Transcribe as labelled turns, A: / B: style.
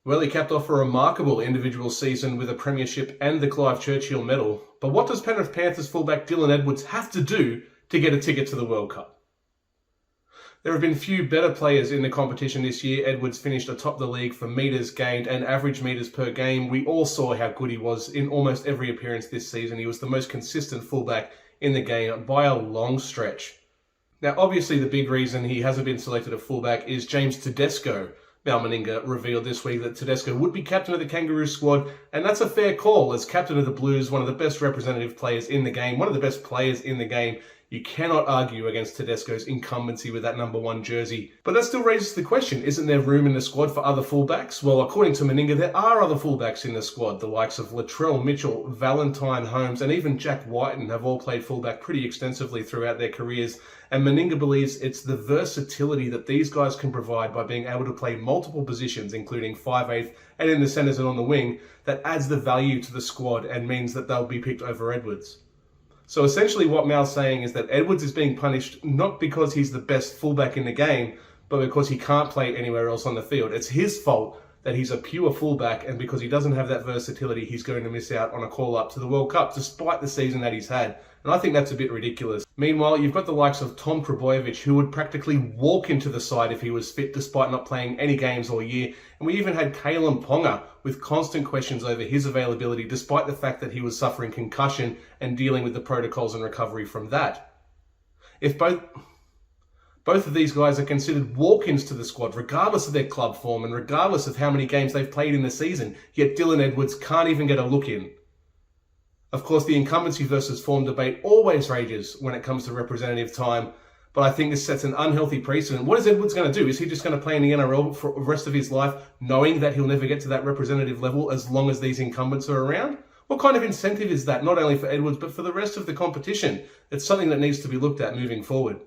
A: Well, he capped off a remarkable individual season with a premiership and the Clive Churchill medal. But what does Penrith Panthers fullback Dylan Edwards have to do to get a ticket to the World Cup? There have been few better players in the competition this year. Edwards finished atop the league for metres gained and average metres per game. We all saw how good he was in almost every appearance this season. He was the most consistent fullback in the game by a long stretch. Now, obviously, the big reason he hasn't been selected at fullback is James Tedesco. Mal Meninga revealed this week that Tedesco would be captain of the Kangaroo squad, and that's a fair call as captain of the Blues, one of the best representative players in the game, one of the best players in the game. You cannot argue against Tedesco's incumbency with that number 1 jersey. But that still raises the question, isn't there room in the squad for other fullbacks? Well, according to Meninga, there are other fullbacks in the squad. The likes of Latrell Mitchell, Valentine Holmes, and even Jack Whiten have all played fullback pretty extensively throughout their careers. And Meninga believes it's the versatility that these guys can provide by being able to play multiple positions, including 5/8 and in the centres and on the wing, that adds the value to the squad and means that they'll be picked over Edwards. So essentially what Mal's saying is that Edwards is being punished not because he's the best fullback in the game, but because he can't play anywhere else on the field. It's his fault that he's a pure fullback, and because he doesn't have that versatility, he's going to miss out on a call-up to the World Cup, despite the season that he's had. And I think that's a bit ridiculous. Meanwhile, you've got the likes of Tom Trbojevic, who would practically walk into the side if he was fit, despite not playing any games all year. And we even had Kalen Ponga with constant questions over his availability, despite the fact that he was suffering concussion and dealing with the protocols and recovery from that. If both of these guys are considered walk-ins to the squad, regardless of their club form and regardless of how many games they've played in the season, yet Dylan Edwards can't even get a look in. Of course, the incumbency versus form debate always rages when it comes to representative time, but I think this sets an unhealthy precedent. What is Edwards going to do? Is he just going to play in the NRL for the rest of his life, knowing that he'll never get to that representative level as long as these incumbents are around? What kind of incentive is that, not only for Edwards, but for the rest of the competition? It's something that needs to be looked at moving forward.